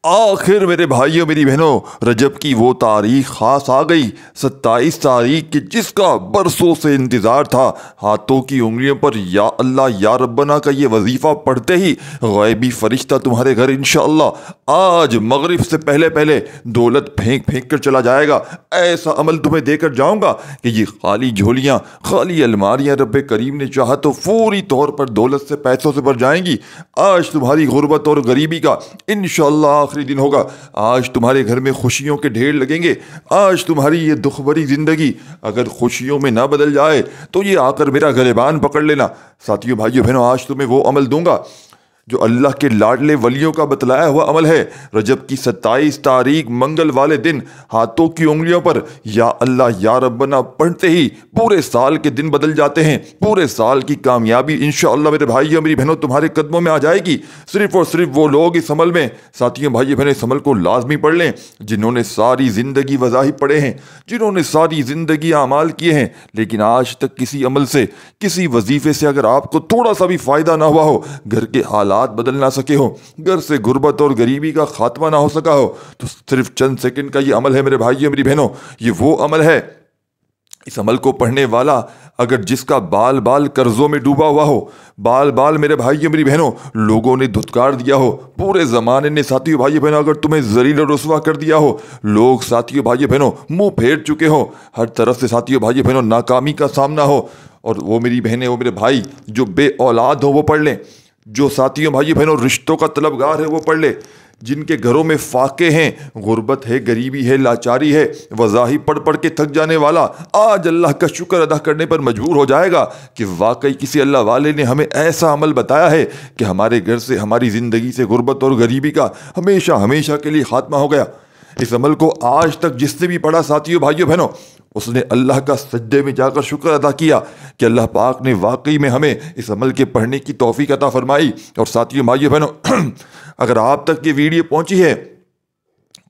آخر میرے بھائیوں میری بہنوں رجب کی وہ تاریخ خاص آ گئی، 27 تاریخ کی، جس کا برسوں سے انتظار تھا۔ ہاتھوں کی انگلیوں پر یا اللہ یا ربنا کا یہ وظیفہ پڑھتے ہی غیبی فرشتہ تمہارے گھر انشاءاللہ آج مغرب سے پہلے پہلے دولت پھینک پھینک کر چلا جائے گا۔ ایسا عمل تمہیں دے کر جاؤں گا کہ یہ خالی جھولیاں، خالی الماریاں رب کریم نے چاہا تو پوری طور پر دولت سے، پیسوں سے بھر جائیں گی۔ آج تمہاری غربت اور غریبی کا انشاءاللہ آخری دن ہوگا۔ آج تمہارے گھر میں خوشیوں کے ڈھیر لگیں گے۔ آج تمہاری یہ دکھ بھری زندگی اگر خوشیوں میں نہ بدل جائے تو یہ آ کر میرا گریبان پکڑ لینا۔ ساتھیوں، بھائیوں، بہنوں، آج تمہیں وہ عمل دوں گا جو اللہ کے لاڈلے ولیوں کا بتلایا ہوا عمل ہے۔ رجب کی 27 تاریخ منگل والے دن ہاتھوں کی انگلیوں پر یا اللہ یا ربنا پڑھتے ہی پورے سال کے دن بدل جاتے ہیں۔ پورے سال کی کامیابی انشاءاللہ میرے بھائیوں میری بہنوں تمہارے قدموں میں آ جائے گی۔ صرف اور صرف وہ لوگ اس عمل میں، ساتھیوں بھائیوں بہنوں، اس عمل کو لازمی پڑھ لیں جنہوں نے ساری زندگی وظائف پڑھے ہیں، جنہوں نے ساری زندگی اعمال کیے ہیں، لیکن آج تک کسی عمل سے، کسی وظیفے سے اگر آپ کو تھوڑا سا بھی فائدہ نہ ہوا ہو، گھر کے حالات بدل نہ سکے ہو، گھر سے غربت اور غریبی کا خاتمہ نہ ہو سکا ہو، تو صرف چند سیکنڈ کا یہ عمل ہے میرے بھائیوں میری بہنوں۔ یہ وہ عمل ہے، اس عمل کو پڑھنے والا اگر جس کا بال بال قرضوں میں ڈوبا ہوا ہو، بال بال میرے بھائیوں میری بہنوں لوگوں نے دھتکار دیا ہو، پورے زمانے نے ساتھیوں بھائیوں بہنوں اگر تمہیں ذلیل و رسوا کر دیا ہو، لوگ ساتھیوں بھائیوں بہنوں منہ پھیر چکے ہو، ہر طرف سے ساتھیوں بھائیوں بہنوں ناکامی کا سامنا ہو، اور وہ میری بہنیں، وہ میرے بھائی جو بے اولاد ہو وہ پڑھ لیں، جو ساتھیوں بھائیوں بہنوں رشتوں کا طلبگار ہے وہ پڑھ لے، جن کے گھروں میں فاقے ہیں، غربت ہے، غریبی ہے، لاچاری ہے، وظائف پڑھ پڑھ کے تھک جانے والا آج اللہ کا شکر ادا کرنے پر مجبور ہو جائے گا کہ واقعی کسی اللہ والے نے ہمیں ایسا عمل بتایا ہے کہ ہمارے گھر سے، ہماری زندگی سے غربت اور غریبی کا ہمیشہ ہمیشہ کے لیے خاتمہ ہو گیا۔ اس عمل کو آج تک جس نے بھی پڑھا ساتھیوں بھائیوں بہنوں، اس نے اللہ کا سجدے میں جا کر شکر ادا کیا کہ اللہ پاک نے واقعی میں ہمیں اس عمل کے پڑھنے کی توفیق عطا فرمائی۔ اور ساتھیوں بھائیوں بہنوں اگر آپ تک یہ ویڈیو پہنچی ہے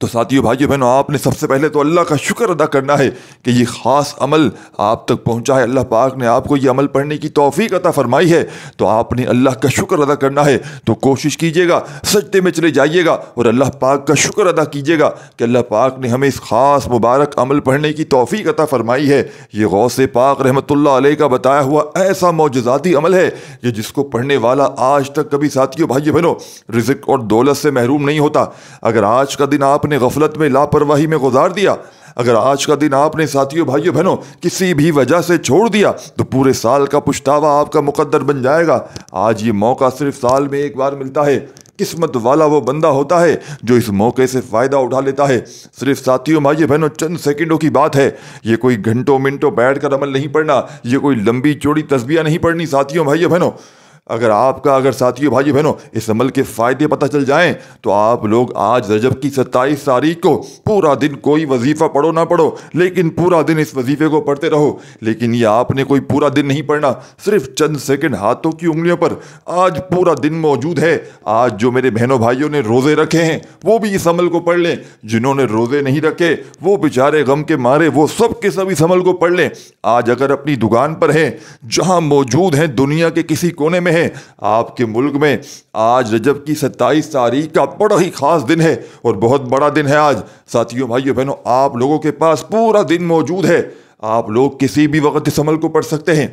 تو ساتھیوں بھائیوں بہنوں آپ نے سب سے پہلے تو اللہ کا شکر ادا کرنا ہے کہ یہ خاص عمل آپ تک پہنچا ہے، اللہ پاک نے آپ کو یہ عمل پڑھنے کی توفیق عطا فرمائی ہے، تو آپ نے اللہ کا شکر ادا کرنا ہے۔ تو کوشش کیجیے گا، سجدے میں چلے جائیے گا اور اللہ پاک کا شکر ادا کیجیے گا کہ اللہ پاک نے ہمیں اس خاص مبارک عمل پڑھنے کی توفیق عطا فرمائی ہے۔ یہ غوث پاک رحمۃ اللہ علیہ کا بتایا ہوا ایسا معجزاتی عمل ہے کہ جس کو پڑھنے والا آج تک کبھی ساتھیوں بھائیوں بہنوں رزق اور دولت سے محروم نہیں ہوتا۔ اگر آج کا دن آپ نے غفلت میں، لاپرواہی میں گزار دیا، اگر آج کا دن آپ نے ساتھیوں بھائیوں بہنوں کسی بھی وجہ سے چھوڑ دیا تو پورے سال کا پچھتاوا آپ کا مقدر بن جائے گا۔ آج یہ موقع صرف سال میں ایک بار ملتا ہے۔ قسمت والا وہ بندہ ہوتا ہے جو اس موقع سے فائدہ اٹھا لیتا ہے۔ صرف ساتھیوں بھائیوں بہنوں چند سیکنڈوں کی بات ہے، یہ کوئی گھنٹوں منٹوں بیٹھ کر عمل نہیں پڑھنا، یہ کوئی لمبی چوڑی تسبیح نہیں پڑھنی ساتھیوں بھائیوں بہنوں۔ اگر ساتھیوں بھائیوں بہنوں اس عمل کے فائدے پتہ چل جائیں تو آپ لوگ آج رجب کی 27 تاریخ کو پورا دن کوئی وظیفہ پڑھو نہ پڑھو، لیکن پورا دن اس وظیفے کو پڑھتے رہو۔ لیکن یہ آپ نے کوئی پورا دن نہیں پڑھنا، صرف چند سیکنڈ ہاتھوں کی انگلیوں پر آج پورا دن موجود ہے۔ آج جو میرے بہنوں بھائیوں نے روزے رکھے ہیں وہ بھی اس عمل کو پڑھ لیں، جنہوں نے روزے نہیں رکھے وہ بیچارے غم کے مارے وہ سب کے سب اس عمل کو پڑھ لیں۔ آج اگر اپنی دکان پر ہیں، جہاں موجود ہیں، دنیا کے کسی کونے میں ہے، آپ کے ملک میں آج رجب کی 27 تاریخ کا بڑا ہی خاص دن ہے اور بہت بڑا دن ہے آج۔ ساتھیوں بھائیوں بہنوں آپ لوگوں کے پاس پورا دن موجود ہے، آپ لوگ کسی بھی وقت اس عمل کو پڑھ سکتے ہیں۔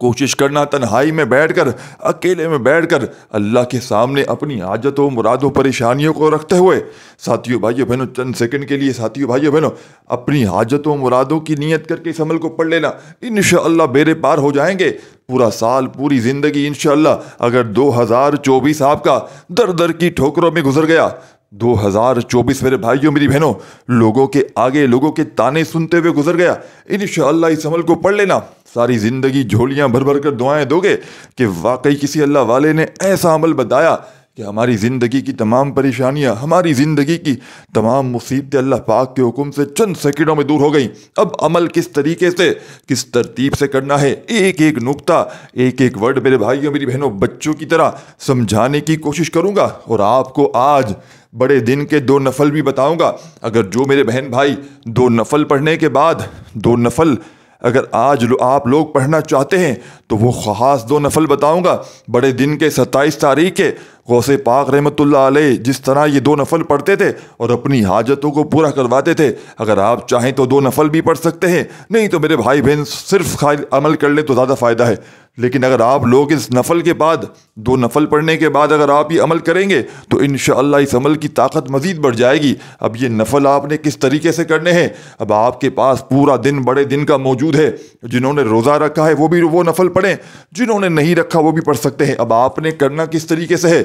کوشش کرنا تنہائی میں بیٹھ کر، اکیلے میں بیٹھ کر اللہ کے سامنے اپنی حاجتوں، مرادوں، پریشانیوں کو رکھتے ہوئے ساتھیوں بھائیوں بہنوں چند سیکنڈ کے لیے ساتھیوں بھائیوں بہنوں اپنی حاجتوں، مرادوں کی نیت کر کے اس عمل کو پڑھ لینا، انشاءاللہ بیڑے پار ہو جائیں گے۔ پورا سال، پوری زندگی انشاءاللہ اگر 2024 آپ کا در در کی ٹھوکروں میں گزر گیا، 2024 میرے بھائیوں میری بہنوں لوگوں کے آگے، لوگوں کے تانے سنتے ہوئے گزر گیا، انشاءاللہ اس عمل کو پڑھ لینا، ساری زندگی جھولیاں بھر بھر کر دعائیں دو گے کہ واقعی کسی اللہ والے نے ایسا عمل بتایا کہ ہماری زندگی کی تمام پریشانیاں، ہماری زندگی کی تمام مصیبتیں اللہ پاک کے حکم سے چند سیکنڈوں میں دور ہو گئیں۔ اب عمل کس طریقے سے، کس ترتیب سے کرنا ہے، ایک ایک نقطہ، ایک ایک ورڈ میرے بھائیوں میری بہنوں بچوں کی طرح سمجھانے کی کوشش کروں گا، اور آپ کو آج بڑے دن کے 2 نفل بھی بتاؤں گا۔ اگر جو میرے بہن بھائی 2 نفل پڑھنے کے بعد 2 نفل اگر آج آپ لوگ پڑھنا چاہتے ہیں تو وہ خاص 2 نفل بتاؤں گا بڑے دن کے 27 تاریخ کے، غوث پاک رحمۃ اللہ علیہ جس طرح یہ 2 نفل پڑھتے تھے اور اپنی حاجتوں کو پورا کرواتے تھے، اگر آپ چاہیں تو 2 نفل بھی پڑھ سکتے ہیں، نہیں تو میرے بھائی بہن صرف عمل کر لیں تو زیادہ فائدہ ہے۔ لیکن اگر آپ لوگ اس نفل کے بعد 2 نفل پڑھنے کے بعد اگر آپ یہ عمل کریں گے تو انشاءاللہ اس عمل کی طاقت مزید بڑھ جائے گی۔ اب یہ نفل آپ نے کس طریقے سے کرنے ہیں؟ اب آپ کے پاس پورا دن بڑے دن کا موجود ہے، جنہوں نے روزہ رکھا ہے وہ بھی وہ نفل پڑھیں، جنہوں نے نہیں رکھا وہ بھی پڑھ سکتے ہیں۔ اب آپ نے کرنا کس طریقے سے ہے؟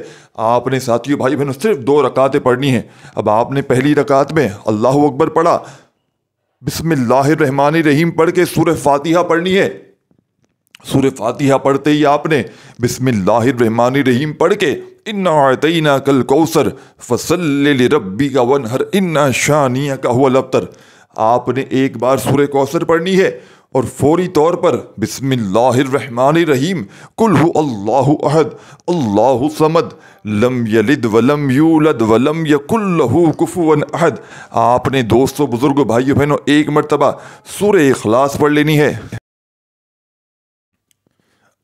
آپ نے ساتھیو بھائی بہنوں صرف 2 رکعتیں پڑھنی ہیں۔ اب آپ نے پہلی رکعت میں اللہ اکبر پڑھا، بسم اللہ الرحمن الرحیم پڑھ کے سورہ فاتحہ پڑھنی ہے۔ سورہ فاتحہ پڑھتے ہی آپ نے بسم اللہ الرحمن الرحیم پڑھ کے انا اعطیناک الکوثر فصلی لربک وانحر ان شانئک هو الابتر، آپ نے ایک بار سورہ کوثر پڑھنی ہے اور فوری طور پر بسم اللہ الرحمن الرحیم قل هو اللہ احد اللہ الصمد لم یلد ولم یولد ولم یکن له کفوا احد، آپ نے دوستوں بزرگوں بھائیوں بہنوں ایک مرتبہ سورہ اخلاص پڑھ لینی ہے۔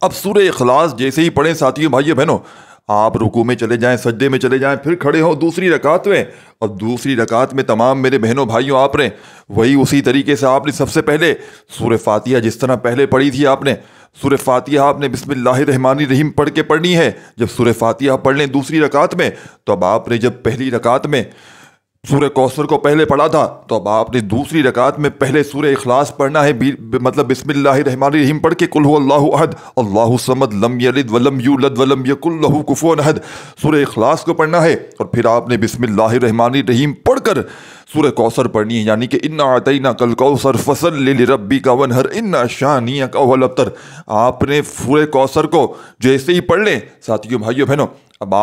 اب سورہ اخلاص جیسے ہی پڑھیں ساتھیوں بھائیوں بہنوں، آپ رکوع میں چلے جائیں، سجدے میں چلے جائیں، پھر کھڑے ہوں دوسری رکعت میں، اور دوسری رکعت میں تمام میرے بہنوں بھائیوں آپ نے وہی اسی طریقے سے آپ نے سب سے پہلے سورہ فاتحہ جس طرح پہلے پڑھی تھی آپ نے سورہ فاتحہ آپ نے بسم اللہ الرحمن الرحیم پڑھ کے پڑھنی ہے۔ جب سورہ فاتحہ پڑھ لیں دوسری رکعت میں تو اب آپ نے جب پہلی رکعت میں سورہ کوثر کو پہلے پڑھا تھا تو اب آپ نے دوسری رکعت میں پہلے سورہ اخلاص پڑھنا ہے، مطلب بسم اللہ الرحمن الرحیم پڑھ کے قل هو اللہ احد اللہ الصمد لم یلد ولم یولد ولم یکن له کفوا احد سورہ اخلاص کو پڑھنا ہے، اور پھر آپ نے بسم اللہ الرحمن الرحیم پڑھ کر سورہ کوثر پڑھنی ہے، یعنی کہ انا اعطیناک الکوثر فصلی لربک وانحر ان شانئک هو الابتر۔ آپ نے سورہ کوثر کو جیسے ہی پڑھ لیں ساتھیوں بھائیوں بہنوں، اب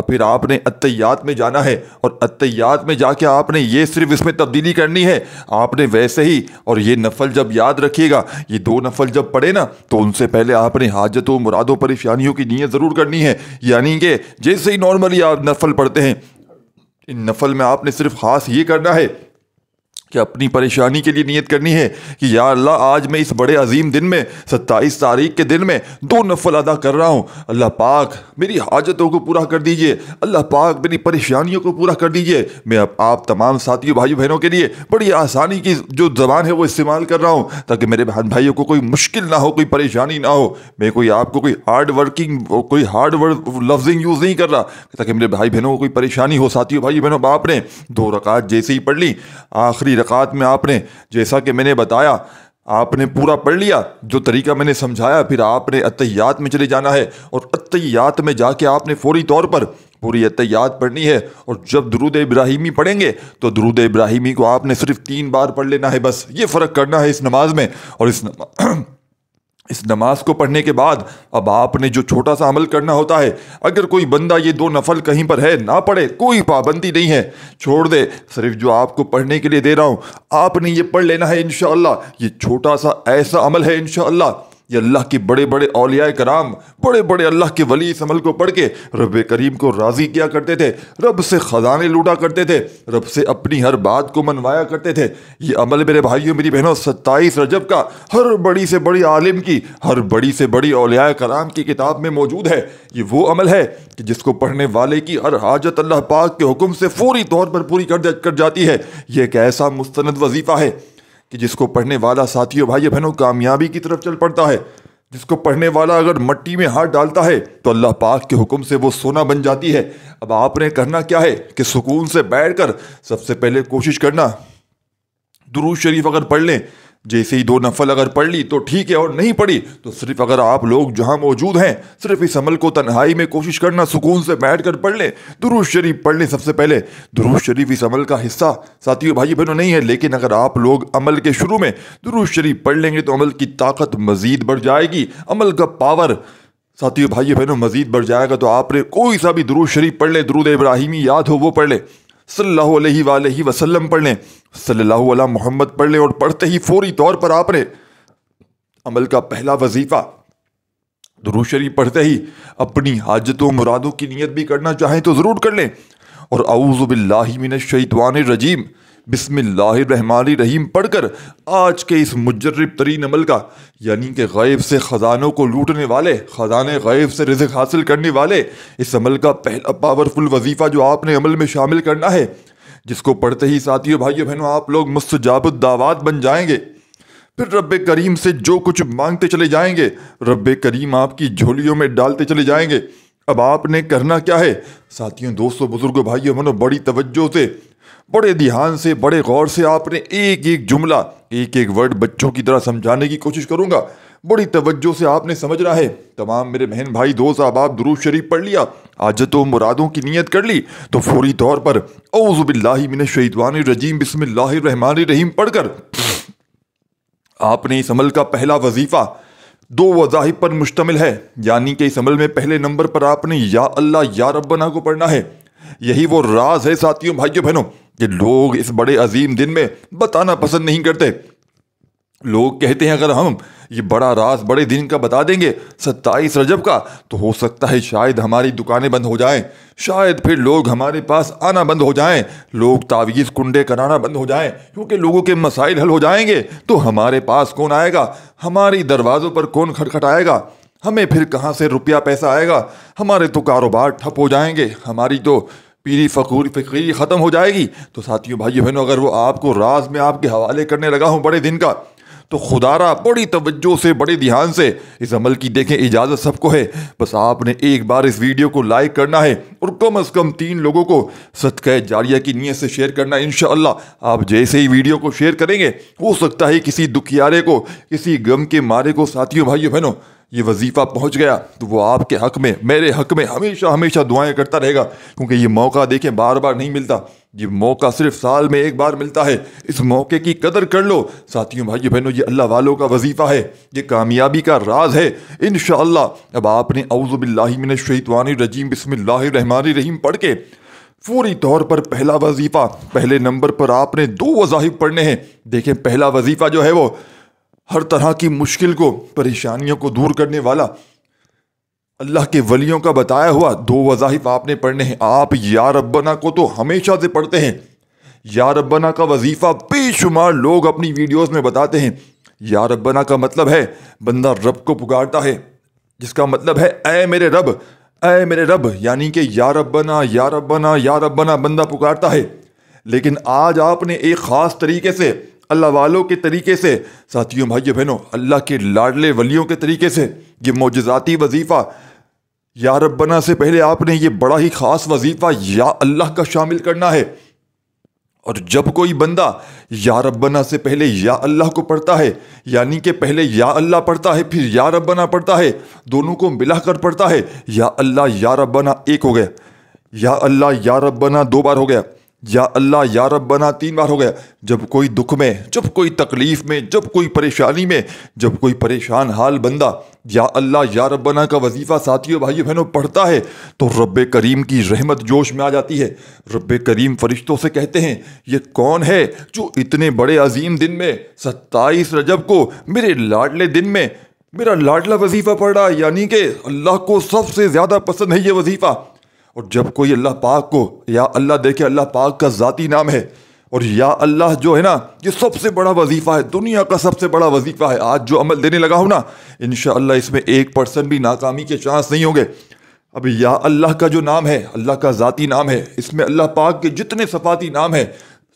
پھر آپ نے التحیات میں جانا ہے، اور التحیات میں جا کے آپ نے یہ صرف اس میں تبدیلی کرنی ہے، آپ نے ویسے ہی، اور یہ نفل جب یاد رکھیے گا، یہ 2 نفل جب پڑھے نا تو ان سے پہلے آپ نے حاجتوں مرادوں پریشانیوں کی نیت ضرور کرنی ہے، یعنی کہ جیسے ہی نارملی آپ نفل پڑھتے ہیں، ان نفل میں آپ نے صرف خاص یہ کرنا ہے کہ اپنی پریشانی کے لیے نیت کرنی ہے کہ یا اللہ آج میں اس بڑے عظیم دن میں 27 تاریخ کے دن میں 2 نفل ادا کر رہا ہوں، اللہ پاک میری حاجتوں کو پورا کر دیجئے، اللہ پاک میری پریشانیوں کو پورا کر دیجئے۔ میں اب آپ تمام ساتھیوں بھائیوں بہنوں کے لیے بڑی آسانی کی جو زبان ہے وہ استعمال کر رہا ہوں تاکہ میرے بہن بھائیوں کو کوئی مشکل نہ ہو، کوئی پریشانی نہ ہو، میں آپ کو کوئی ہارڈ لفظنگ یوز نہیں کر رہا تاکہ میرے بھائی بہنوں کو کوئی پریشانی ہو۔ ساتھیوں بھائیوں بہنوں، آپ نے 2 رکعت جیسے ہی پڑھ لی، آخری رکعت میں آپ نے جیسا کہ میں نے بتایا آپ نے پورا پڑھ لیا جو طریقہ میں نے سمجھایا، پھر آپ نے التحیات میں چلے جانا ہے، اور التحیات میں جا کے آپ نے فوری طور پر پوری التحیات پڑھنی ہے، اور جب درود ابراہیمی پڑھیں گے تو درود ابراہیمی کو آپ نے صرف 3 بار پڑھ لینا ہے، بس یہ فرق کرنا ہے اس نماز میں۔ اور اس نماز کو پڑھنے کے بعد اب آپ نے جو چھوٹا سا عمل کرنا ہوتا ہے، اگر کوئی بندہ یہ 2 نفل کہیں پر ہے نہ پڑھے، کوئی پابندی نہیں ہے، چھوڑ دے، صرف جو آپ کو پڑھنے کے لیے دے رہا ہوں آپ نے یہ پڑھ لینا ہے انشاءاللہ۔ یہ چھوٹا سا ایسا عمل ہے انشاءاللہ، یہ اللہ کے بڑے بڑے اولیاء کرام، بڑے بڑے اللہ کے ولی اس عمل کو پڑھ کے رب کریم کو راضی کیا کرتے تھے، رب سے خزانے لوٹا کرتے تھے، رب سے اپنی ہر بات کو منوایا کرتے تھے۔ یہ عمل میرے بھائیوں میری بہنوں 27 رجب کا ہر بڑی سے بڑی عالم کی، ہر بڑی سے بڑی اولیاء کرام کی کتاب میں موجود ہے۔ یہ وہ عمل ہے کہ جس کو پڑھنے والے کی ہر حاجت اللہ پاک کے حکم سے فوری طور پر پوری کر جاتی ہے۔ یہ ایک ایسا مستند وظیفہ ہے کہ جس کو پڑھنے والا ساتھیوں بھائیوں بہنوں کامیابی کی طرف چل پڑتا ہے، جس کو پڑھنے والا اگر مٹی میں ہاتھ ڈالتا ہے تو اللہ پاک کے حکم سے وہ سونا بن جاتی ہے۔ اب آپ نے کرنا کیا ہے کہ سکون سے بیٹھ کر سب سے پہلے کوشش کرنا درود شریف اگر پڑھ لیں، جیسے ہی 2 نفل اگر پڑھ لی تو ٹھیک ہے، اور نہیں پڑھی تو صرف اگر آپ لوگ جہاں موجود ہیں صرف اس عمل کو تنہائی میں کوشش کرنا سکون سے بیٹھ کر پڑھ لیں، درود شریف پڑھ لیں۔ سب سے پہلے درود شریف اس عمل کا حصہ ساتھیوں بھائی بہنوں نہیں ہے، لیکن اگر آپ لوگ عمل کے شروع میں درود شریف پڑھ لیں گے تو عمل کی طاقت مزید بڑھ جائے گی، عمل کا پاور ساتھیوں بھائی بہنوں مزید بڑھ جائے گا۔ تو آپ نے کوئی سا بھی درود شریف پڑھ لیں، درود ابراہیمی یاد ہو وہ پڑھ لیں، صلی اللہ علیہ وآلہ وسلم پڑھ لیں، صلی اللہ علیہ محمد پڑھ لیں، اور پڑھتے ہی فوری طور پر آپ نے عمل کا پہلا وظیفہ درود شریف پڑھتے ہی اپنی حاجتوں مرادوں کی نیت بھی کرنا چاہیں تو ضرور کر لیں، اور اعوذ باللہ من الشیطان الرجیم بسم اللہ الرحمن الرحیم پڑھ کر آج کے اس مجرب ترین عمل کا، یعنی کہ غیب سے خزانوں کو لوٹنے والے، خزانے غیب سے رزق حاصل کرنے والے، اس عمل کا پہلا پاورفل وظیفہ جو آپ نے عمل میں شامل کرنا ہے، جس کو پڑھتے ہی ساتھیوں بھائیوں بہنوں آپ لوگ مستجاب الدعوات بن جائیں گے۔ پھر رب کریم سے جو کچھ مانگتے چلے جائیں گے رب کریم آپ کی جھولیوں میں ڈالتے چلے جائیں گے۔ اب آپ نے کرنا کیا ہے ساتھیوں، دوستوں، بزرگوں، بھائیوں بہنوں، بڑی توجہ سے، بڑے دھیان سے، بڑے غور سے آپ نے ایک ایک جملہ، ایک ایک ورڈ بچوں کی طرح سمجھانے کی کوشش کروں گا۔ بڑی توجہ سے آپ نے سمجھنا ہے۔ تمام میرے بہن بھائی دوست احباب درود شریف پڑھ لیا، حاجتوں و مرادوں کی نیت کر لی، تو فوری طور پر اعوذ باللہ من الشیطان الرجیم بسم اللہ الرحمن الرحیم پڑھ کر آپ نے اس عمل کا پہلا وظیفہ 2 وظائف پر مشتمل ہے، یعنی کہ اس عمل میں پہلے نمبر پر آپ نے یا اللہ یا ربنا کو پڑھنا ہے۔ یہی وہ راز ہے ساتھیوں بھائیوں بہنوں کہ لوگ اس بڑے عظیم دن میں بتانا پسند نہیں کرتے۔ لوگ کہتے ہیں اگر ہم یہ بڑا راز بڑے دن کا بتا دیں گے 27 رجب کا تو ہو سکتا ہے شاید ہماری دکانیں بند ہو جائیں، شاید پھر لوگ ہمارے پاس آنا بند ہو جائیں، لوگ تعویذ کنڈے کرانا بند ہو جائیں، کیونکہ لوگوں کے مسائل حل ہو جائیں گے تو ہمارے پاس کون آئے گا، ہماری دروازوں پر کون کھٹکھٹائے گا، ہمیں پھر کہاں سے روپیہ پیسہ آئے گا، ہمارے تو کاروبار ٹھپ ہو جائیں گے، ہماری تو پیری فقیری ختم ہو جائے گی۔ تو ساتھیوں بھائیوں بہنوں اگر وہ آپ کو راز میں آپ کے حوالے کرنے لگا ہوں بڑے دن کا تو خدا را بڑی توجہ سے، بڑے دھیان سے اس عمل کی دیکھیں، اجازت سب کو ہے، بس آپ نے ایک بار اس ویڈیو کو لائک کرنا ہے اور کم از کم 3 لوگوں کو صدقہ جاریہ کی نیت سے شیئر کرنا ہے۔ انشاءاللہ آپ جیسے ہی ویڈیو کو شیئر کریں گے ہو سکتا ہے کسی دکھیارے کو، کسی غم کے مارے کو ساتھیوں بھائیوں بہنوں یہ وظیفہ پہنچ گیا تو وہ آپ کے حق میں، میرے حق میں ہمیشہ ہمیشہ دعائیں کرتا رہے گا، کیونکہ یہ موقع دیکھیں بار بار نہیں ملتا، یہ موقع صرف سال میں ایک بار ملتا ہے۔ اس موقع کی قدر کر لو ساتھیوں بھائیوں بہنوں، یہ اللہ والوں کا وظیفہ ہے، یہ کامیابی کا راز ہے انشاءاللہ۔ اب آپ نے اعوذ باللہ من الشیطان الرجیم بسم اللہ الرحمن الرحیم پڑھ کے فوری طور پر پہلا وظیفہ، پہلے نمبر پر آپ نے 2 وظائف پڑھنے ہیں۔ دیکھیں پہلا وظیفہ جو ہے وہ ہر طرح کی مشکل کو، پریشانیوں کو دور کرنے والا اللہ کے ولیوں کا بتایا ہوا 2 وظائف آپ نے پڑھنے ہیں۔ آپ یا ربنا کو تو ہمیشہ سے پڑھتے ہیں، یا ربنا کا وظیفہ بے شمار لوگ اپنی ویڈیوز میں بتاتے ہیں۔ یا ربنا کا مطلب ہے بندہ رب کو پکارتا ہے، جس کا مطلب ہے اے میرے رب، اے میرے رب، یعنی کہ یا ربنا یا ربنا یا ربنا بندہ پکارتا ہے۔ لیکن آج آپ نے ایک خاص طریقے سے، اللہ والوں کے طریقے سے، ساتھیوں بھائیوں بہنوں اللہ کے لاڈلے ولیوں کے طریقے سے یہ معجزاتی وظیفہ یا ربنا سے پہلے آپ نے یہ بڑا ہی خاص وظیفہ یا اللہ کا شامل کرنا ہے۔ اور جب کوئی بندہ یا ربنا سے پہلے یا اللہ کو پڑھتا ہے، یعنی کہ پہلے یا اللہ پڑھتا ہے پھر یا ربنا پڑھتا ہے، دونوں کو ملا کر پڑھتا ہے، یا اللہ یا ربنا 1 ہو گیا، یا اللہ یا ربنا 2 بار ہو گیا، یا اللہ یا ربنا 3 بار ہو گیا۔ جب کوئی دکھ میں، جب کوئی تکلیف میں، جب کوئی پریشانی میں، جب کوئی پریشان حال بندہ یا اللہ یا ربنا کا وظیفہ ساتھیوں بھائیوں بہنوں پڑھتا ہے تو رب کریم کی رحمت جوش میں آ جاتی ہے۔ رب کریم فرشتوں سے کہتے ہیں یہ کون ہے جو اتنے بڑے عظیم دن میں 27 رجب کو میرے لاڈلے دن میں میرا لاڈلا وظیفہ پڑھ رہا ہے، یعنی کہ اللہ کو سب سے زیادہ پسند ہے یہ وظیفہ۔ اور جب کوئی اللہ پاک کو یا اللہ دیکھے، اللہ پاک کا ذاتی نام ہے، اور یا اللہ جو ہے نا یہ سب سے بڑا وظیفہ ہے، دنیا کا سب سے بڑا وظیفہ ہے۔ آج جو عمل دینے لگا ہوں نا انشاءاللہ اس میں 1% بھی ناکامی کے چانس نہیں ہوں گے۔ اب یا اللہ کا جو نام ہے، اللہ کا ذاتی نام ہے، اس میں اللہ پاک کے جتنے صفاتی نام ہیں،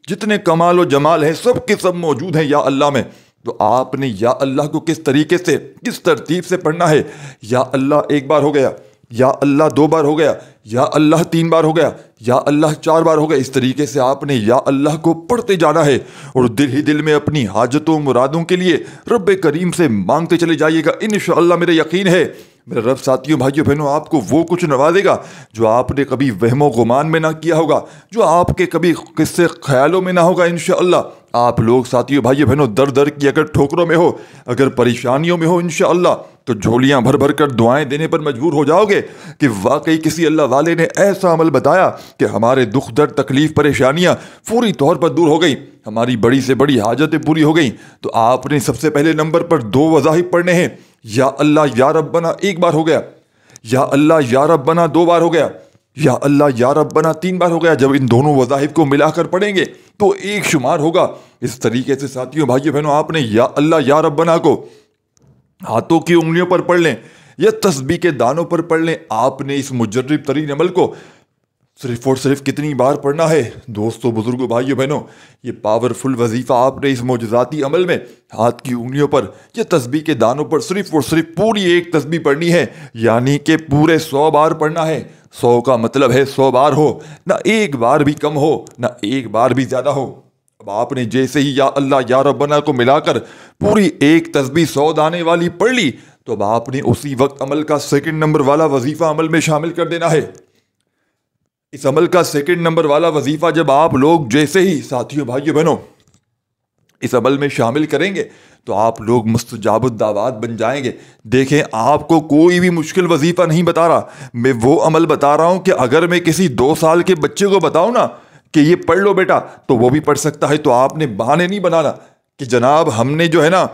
جتنے کمال و جمال ہیں، سب کے سب موجود ہیں یا اللہ میں۔ تو آپ نے یا اللہ کو کس طریقے سے، کس ترتیب سے پڑھنا ہے؟ یا اللہ 1 بار ہو گیا، یا اللہ 2 بار ہو گیا، یا اللہ 3 بار ہو گیا، یا اللہ 4 بار ہو گیا۔ اس طریقے سے آپ نے یا اللہ کو پڑھتے جانا ہے اور دل ہی دل میں اپنی حاجتوں مرادوں کے لیے رب کریم سے مانگتے چلے جائیے گا۔ انشاءاللہ میرا یقین ہے میرے رب ساتھیوں بھائیوں بہنوں آپ کو وہ کچھ نوازے گا جو آپ نے کبھی وہم و گمان میں نہ کیا ہوگا، جو آپ کے کبھی قصے خیالوں میں نہ ہوگا۔ انشاءاللہ آپ لوگ ساتھیوں بھائیوں بہنوں در در کی اگر ٹھوکروں میں ہو، اگر پریشانیوں میں ہو، انشاءاللہ تو جھولیاں بھر بھر کر دعائیں دینے پر مجبور ہو جاؤ گے کہ واقعی کسی اللہ والے نے ایسا عمل بتایا کہ ہمارے دکھ درد تکلیف پریشانیاں فوری طور پر دور ہو گئی، ہماری بڑی سے بڑی حاجتیں پوری ہو گئیں۔ تو آپ نے سب سے پہلے نمبر پر 2 وظائف پڑھنے ہیں۔ یا اللہ یا ربنا 1 بار ہو گیا، یا اللہ یا ربنا 2 بار ہو گیا، یا اللہ یا ربنا 3 بار ہو گیا. جب ان دونوں وظائف کو ملا کر پڑھیں گے تو ایک شمار ہوگا. اس طریقے سے ساتھیوں بھائیوں بہنوں آپ نے یا اللہ یا ربنا کو ہاتھوں کی انگلیوں پر پڑھ لیں یا تسبیح کے دانوں پر پڑھ لیں. آپ نے اس مجرب ترین عمل کو صرف اور صرف کتنی بار پڑھنا ہے دوستو بزرگوں بھائیوں بہنوں؟ یہ پاورفل وظیفہ آپ نے اس معجزاتی عمل میں ہاتھ کی انگلیوں پر یا تسبیح کے دانوں پر صرف اور صرف پوری ایک تسبیح پڑھنی ہے، یعنی کہ پورے 100 بار پڑھنا ہے. 100 کا مطلب ہے 100 بار ہو، نہ ایک بار بھی کم ہو نہ ایک بار بھی زیادہ ہو. اب آپ نے جیسے ہی یا اللہ یا ربنا کو ملا کر پوری ایک تسبیح 100 دانے والی پڑھ لی تو اب آپ نے اسی وقت عمل کا 2 نمبر والا وظیفہ عمل میں شامل کر دینا ہے. اس عمل کا 2 نمبر والا وظیفہ جب آپ لوگ جیسے ہی ساتھیوں بھائیوں بہنوں اس عمل میں شامل کریں گے تو آپ لوگ مستجاب الدعوات بن جائیں گے. دیکھیں آپ کو کوئی بھی مشکل وظیفہ نہیں بتا رہا، میں وہ عمل بتا رہا ہوں کہ اگر میں کسی 2 سال کے بچے کو بتاؤں نا کہ یہ پڑھ لو بیٹا تو وہ بھی پڑھ سکتا ہے. تو آپ نے بہانے نہیں بنانا کہ جناب ہم نے جو ہے نا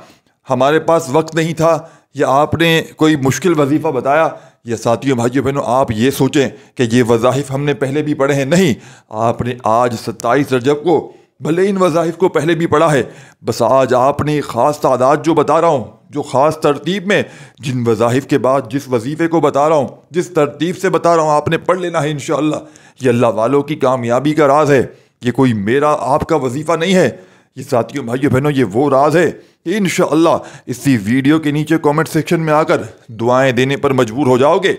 ہمارے پاس وقت نہیں تھا یا آپ نے کوئی مشکل وظیفہ بتایا. یا ساتھیوں بھائیوں بہنوں آپ یہ سوچیں کہ یہ وظائف ہم نے پہلے بھی پڑھے ہیں. نہیں، آپ نے آج 27 رجب کو بھلے ان وظائف کو پہلے بھی پڑھا ہے، بس آج آپ نے خاص تعداد جو بتا رہا ہوں، جو خاص ترتیب میں جن وظائف کے بعد جس وظیفے کو بتا رہا ہوں، جس ترتیب سے بتا رہا ہوں آپ نے پڑھ لینا ہے انشاءاللہ. یہ اللہ والوں کی کامیابی کا راز ہے، یہ کوئی میرا آپ کا وظیفہ نہیں ہے. یہ ساتھیوں بھائیوں بہنوں یہ وہ راز ہے کہ انشاءاللہ اسی ویڈیو کے نیچے کامنٹ سیکشن میں آ کر دعائیں دینے پر مجبور ہو جاؤ گے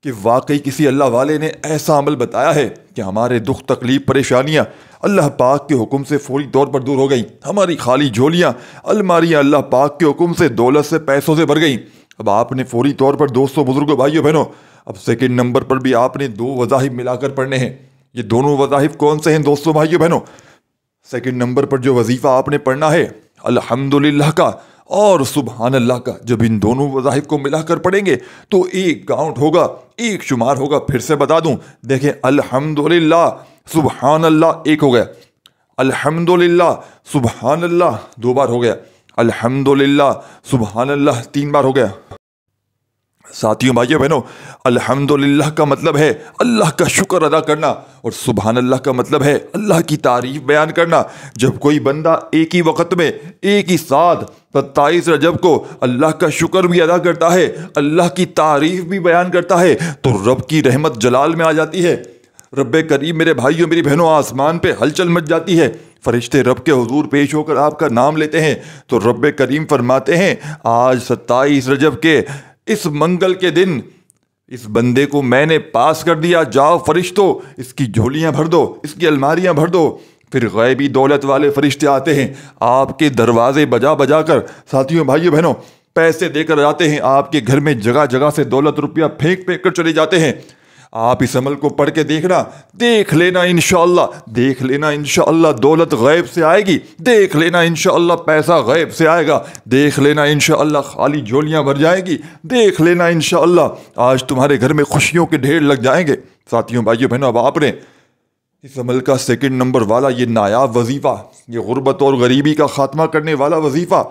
کہ واقعی کسی اللہ والے نے ایسا عمل بتایا ہے کہ ہمارے دکھ تکلیف پریشانیاں اللہ پاک کے حکم سے فوری طور پر دور ہو گئیں. ہماری خالی جھولیاں الماریاں اللہ پاک کے حکم سے دولت سے پیسوں سے بھر گئیں. اب آپ نے فوری طور پر دوستوں بزرگوں بھائیوں بہنوں اب 2 نمبر پر بھی آپ نے 2 وظائف ملا کر پڑھنے ہیں. یہ دونوں وظائف کون سے ہیں دوستوں بھائیوں بہنوں؟ 2 نمبر پر جو وظیفہ آپ نے پڑھنا ہے الحمدللہ کا اور سبحان اللہ کا. جب ان دونوں وظائف کو ملا کر پڑھیں گے تو ایک کاؤنٹ ہوگا، ایک شمار ہوگا. پھر سے بتا دوں، دیکھیں الحمدللہ سبحان اللہ 1 ہو گیا، الحمدللہ سبحان اللہ 2 بار ہو گیا، الحمدللہ سبحان اللہ 3 بار ہو گیا. ساتھیوں بھائیوں بہنوں الحمدللہ کا مطلب ہے اللہ کا شکر ادا کرنا اور سبحان اللہ کا مطلب ہے اللہ کی تعریف بیان کرنا. جب کوئی بندہ ایک ہی وقت میں ایک ہی ساتھ 27 رجب کو اللہ کا شکر بھی ادا کرتا ہے، اللہ کی تعریف بھی بیان کرتا ہے تو رب کی رحمت جلال میں آ جاتی ہے. رب کریم میرے بھائیوں میری بہنوں آسمان پہ ہلچل مچ جاتی ہے. فرشتے رب کے حضور پیش ہو کر آپ کا نام لیتے ہیں تو رب کریم فرماتے ہیں آج 27 رجب کے اس منگل کے دن اس بندے کو میں نے پاس کر دیا، جاؤ فرشتوں اس کی جھولیاں بھر دو، اس کی الماریاں بھر دو. پھر غیبی دولت والے فرشتے آتے ہیں آپ کے دروازے بجا بجا کر ساتھیوں بھائیوں بہنوں پیسے دے کر جاتے ہیں. آپ کے گھر میں جگہ جگہ سے دولت روپیہ پھینک پھینک کر چلے جاتے ہیں. آپ اس عمل کو پڑھ کے دیکھنا، دیکھ لینا انشاءاللہ، دیکھ لینا انشاءاللہ دولت غیب سے آئے گی، دیکھ لینا انشاءاللہ پیسہ غیب سے آئے گا، دیکھ لینا انشاءاللہ خالی جھولیاں بھر جائیں گی، دیکھ لینا انشاءاللہ آج تمہارے گھر میں خوشیوں کے ڈھیر لگ جائیں گے. ساتھیوں بھائیوں بہنوں اب آپ نے اس عمل کا 2 نمبر والا یہ نایاب وظیفہ، یہ غربت اور غریبی کا خاتمہ کرنے والا وظیفہ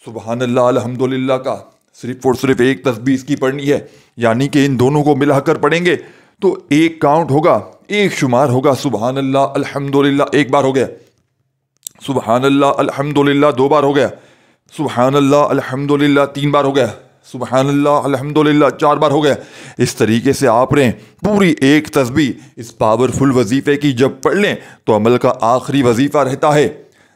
سبحان اللہ الحمدللہ کا صرف اور صرف ایک تسبیح اس کی پڑھنی ہے، یعنی کہ ان دونوں کو ملا کر پڑھیں گے تو ایک کاؤنٹ ہوگا، ایک شمار ہوگا. سبحان اللہ الحمدللہ 1 بار ہو گیا، سبحان اللہ الحمدللہ 2 بار ہو گیا، سبحان اللہ الحمدللہ 3 بار ہو گیا، سبحان اللہ الحمدللہ 4 بار ہو گیا. اس طریقے سے آپ نے پوری ایک تسبیح اس پاورفل وظیفے کی جب پڑھ لیں تو عمل کا آخری وظیفہ رہتا ہے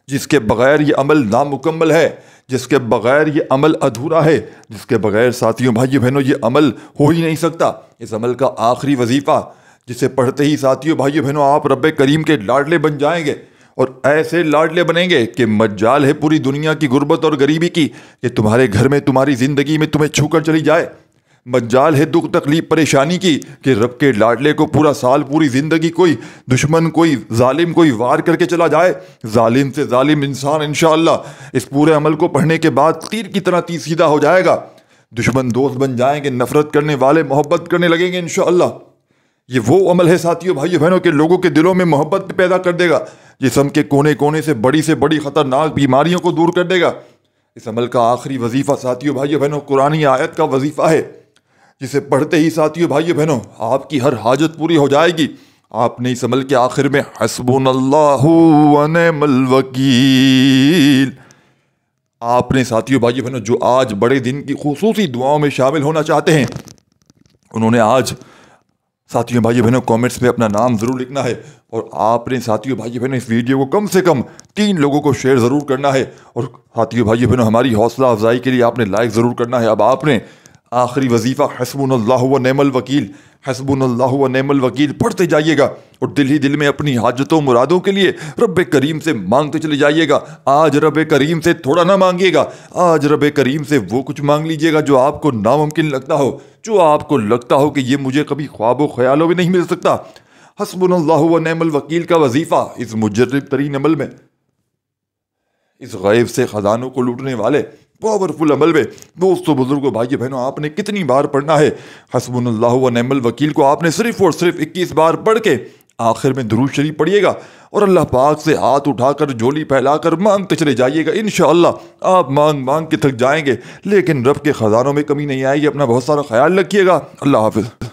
جس کے بغیر یہ عمل نامکمل ہے، جس کے بغیر یہ عمل ادھورا ہے، جس کے بغیر ساتھیوں بھائیوں بہنوں یہ عمل ہو ہی نہیں سکتا. اس عمل کا آخری وظیفہ جسے پڑھتے ہی ساتھیوں بھائیوں بہنوں آپ رب کریم کے لاڈلے بن جائیں گے اور ایسے لاڈلے بنیں گے کہ مجال ہے پوری دنیا کی غربت اور غریبی کی کہ تمہارے گھر میں تمہاری زندگی میں تمہیں چھو کر چلی جائے. مجال ہے دکھ تکلیف پریشانی کی کہ رب کے لاڈلے کو پورا سال پوری زندگی کوئی دشمن کوئی ظالم کوئی وار کر کے چلا جائے. ظالم سے ظالم انسان انشاءاللہ اس پورے عمل کو پڑھنے کے بعد تیر کی طرح سیدھا ہو جائے گا. دشمن دوست بن جائیں گے، نفرت کرنے والے محبت کرنے لگیں گے انشاءاللہ. یہ وہ عمل ہے ساتھیوں بھائیوں بہنوں کہ لوگوں کے دلوں میں محبت پیدا کر دے گا، جسم کے کونے کونے سے بڑی خطرناک بیماریوں کو دور کر دے گا. اس عمل کا آخری وظیفہ ساتھیوں بھائیوں بہنوں قرآنی آیت کا وظیفہ ہے جسے پڑھتے ہی ساتھیوں بھائیو بہنوں آپ کی ہر حاجت پوری ہو جائے گی۔ آپ نے اس عمل کے آخر میں حسبنا اللہ و نعم الوکیل، آپ نے ساتھیوں بھائیو بہنوں جو آج بڑے دن کی خصوصی دعاؤں میں شامل ہونا چاہتے ہیں، انہوں نے آج ساتھیوں بھائیو بہنوں کامنٹس میں اپنا نام ضرور لکھنا ہے، اور آپ نے ساتھیوں بھائیو بہنوں اس ویڈیو کو کم سے کم 3 لوگوں کو شیئر ضرور کرنا ہے، اور ساتھیوں بھائیو بہنوں ہماری حوصلہ افزائی کے لیے آپ نے لائک ضرور کرنا ہے۔ اب آپ نے آخری وظیفہ حسبنا اللہ و نعم الوکیل، حسبنا اللہ و نعم الوکیل پڑھتے جائیے گا، اور دل ہی دل میں اپنی حاجتوں مرادوں کے لیے رب کریم سے مانگتے چلے جائیے گا۔ آج رب کریم سے تھوڑا نہ مانگیے گا، آج رب کریم سے وہ کچھ مانگ لیجیے گا جو آپ کو ناممکن لگتا ہو، جو آپ کو لگتا ہو کہ یہ مجھے کبھی خواب و خیالوں میں نہیں مل سکتا۔ حسبنا اللہ و نعم الوکیل کا وظیفہ اس مجرب ترین عمل میں، اس غیب سے خزانوں کو لوٹنے والے پاورفل عمل میں، دوستو بزرگوں بھائی بہنوں، آپ نے کتنی بار پڑھنا ہے؟ حسبنا اللہ و نعم الوکیل کو آپ نے صرف اور صرف 21 بار پڑھ کے آخر میں درود شریف پڑھیے گا، اور اللہ پاک سے ہاتھ اٹھا کر جھولی پھیلا کر مانگتے چلے جائیے گا۔ انشاءاللہ آپ مانگ مانگ کے تھک جائیں گے، لیکن رب کے خزانوں میں کمی نہیں آئے گی۔ اپنا بہت سارا خیال رکھیے گا۔ اللہ حافظ۔